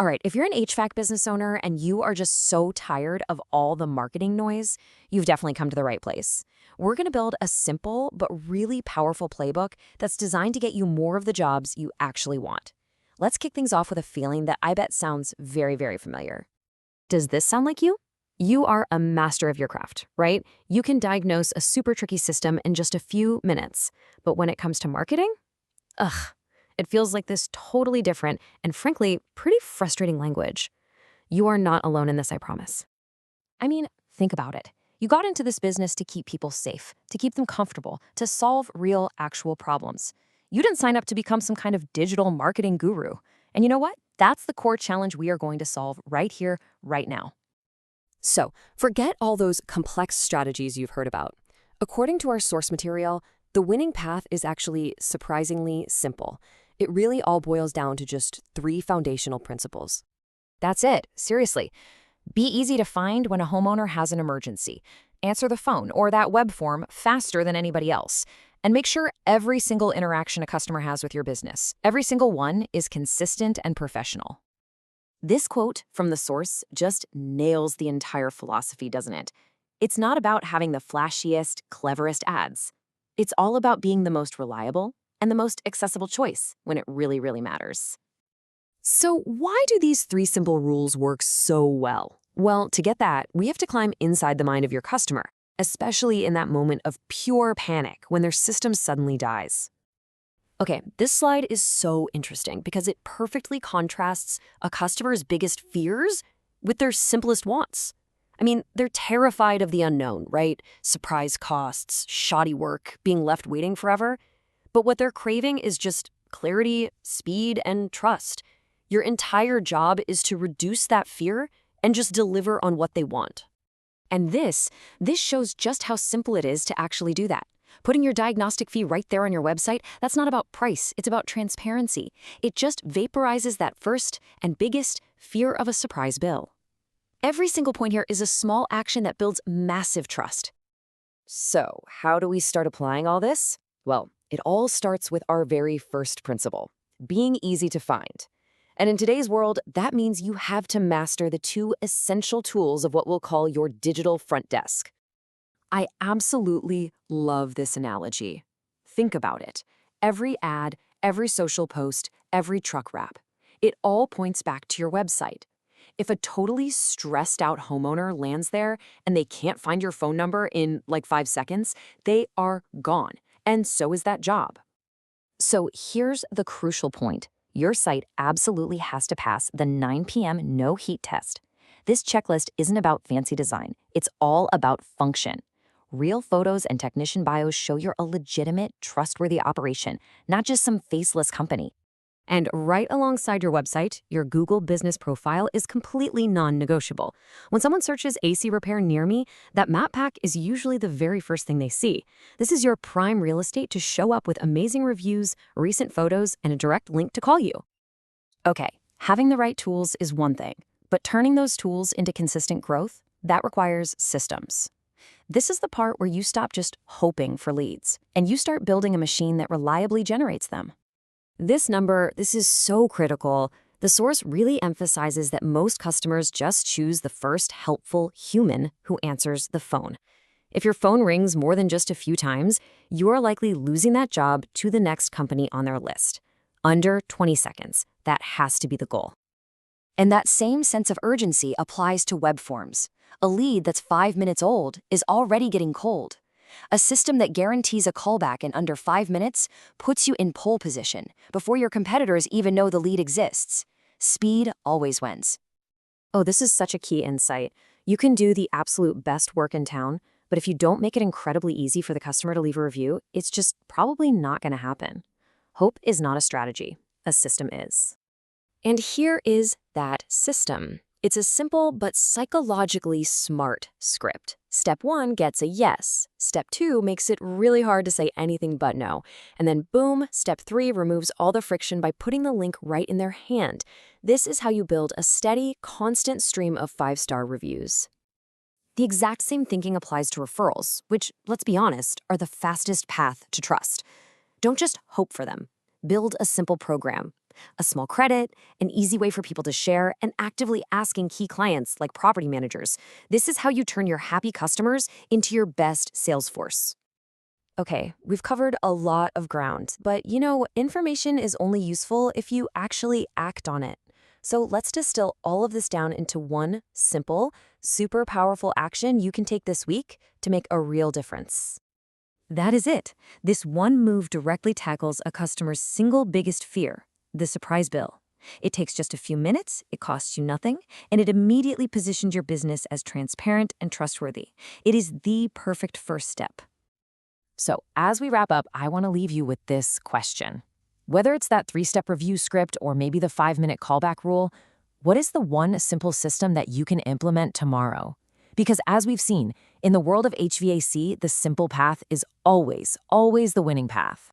All right, if you're an HVAC business owner and you are just so tired of all the marketing noise, you've definitely come to the right place. We're going to build a simple but really powerful playbook that's designed to get you more of the jobs you actually want. Let's kick things off with a feeling that I bet sounds very, very familiar. Does this sound like you? You are a master of your craft, right? You can diagnose a super tricky system in just a few minutes. But when it comes to marketing, ugh, it feels like this totally different and frankly, pretty frustrating language. You are not alone in this, I promise. I mean, think about it. You got into this business to keep people safe, to keep them comfortable, to solve real, actual problems. You didn't sign up to become some kind of digital marketing guru. And you know what? That's the core challenge we are going to solve right here, right now. So, forget all those complex strategies you've heard about. According to our source material, the winning path is actually surprisingly simple. It really all boils down to just 3 foundational principles. That's it, seriously. Be easy to find when a homeowner has an emergency. Answer the phone or that web form faster than anybody else. And make sure every single interaction a customer has with your business, every single one, is consistent and professional. This quote from the source just nails the entire philosophy, doesn't it? It's not about having the flashiest, cleverest ads. It's all about being the most reliable and the most accessible choice when it really, really matters. So why do these 3 simple rules work so well? Well, to get that, we have to climb inside the mind of your customer, especially in that moment of pure panic when their system suddenly dies. Okay, this slide is so interesting because it perfectly contrasts a customer's biggest fears with their simplest wants. I mean, they're terrified of the unknown, right? Surprise costs, shoddy work, being left waiting forever. But what they're craving is just clarity, speed, and trust. Your entire job is to reduce that fear and just deliver on what they want. And this shows just how simple it is to actually do that. Putting your diagnostic fee right there on your website, that's not about price, it's about transparency. It just vaporizes that first and biggest fear of a surprise bill. Every single point here is a small action that builds massive trust. So, how do we start applying all this? Well, it all starts with our very first principle, being easy to find. And in today's world, that means you have to master the 2 essential tools of what we'll call your digital front desk. I absolutely love this analogy. Think about it. Every ad, every social post, every truck wrap, it all points back to your website. If a totally stressed out homeowner lands there and they can't find your phone number in like 5 seconds, they are gone. And so is that job. So here's the crucial point. Your site absolutely has to pass the 9 p.m. no heat test. This checklist isn't about fancy design. It's all about function. Real photos and technician bios show you're a legitimate, trustworthy operation, not just some faceless company. And right alongside your website, your Google business profile is completely non-negotiable. When someone searches AC repair near me, that map pack is usually the very first thing they see. This is your prime real estate to show up with amazing reviews, recent photos, and a direct link to call you. Okay, having the right tools is one thing, but turning those tools into consistent growth, that requires systems. This is the part where you stop just hoping for leads, and you start building a machine that reliably generates them. This is so critical. The source really emphasizes that most customers just choose the first helpful human who answers the phone. If your phone rings more than just a few times, you are likely losing that job to the next company on their list. Under 20 seconds, that has to be the goal. And that same sense of urgency applies to web forms. A lead that's 5 minutes old is already getting cold. A system that guarantees a callback in under 5 minutes puts you in pole position before your competitors even know the lead exists. Speed always wins. Oh, this is such a key insight. You can do the absolute best work in town, but if you don't make it incredibly easy for the customer to leave a review, it's just probably not going to happen. Hope is not a strategy. A system is. And here is that system. It's a simple but psychologically smart script. Step 1 gets a yes. Step 2 makes it really hard to say anything but no. And then boom, step 3 removes all the friction by putting the link right in their hand. This is how you build a steady, constant stream of 5-star reviews. The exact same thinking applies to referrals, which, let's be honest, are the fastest path to trust. Don't just hope for them. Build a simple program. A small credit, an easy way for people to share, and actively asking key clients like property managers. This is how you turn your happy customers into your best sales force. Okay, we've covered a lot of ground, but information is only useful if you actually act on it. So let's distill all of this down into one simple, super powerful action you can take this week to make a real difference. That is it. This one move directly tackles a customer's single biggest fear, the surprise bill. It takes just a few minutes, it costs you nothing, and it immediately positions your business as transparent and trustworthy. It is the perfect first step. So, as we wrap up, I want to leave you with this question. Whether it's that 3-step review script or maybe the 5-minute callback rule, what is the one simple system that you can implement tomorrow? Because as we've seen, in the world of HVAC, the simple path is always the winning path.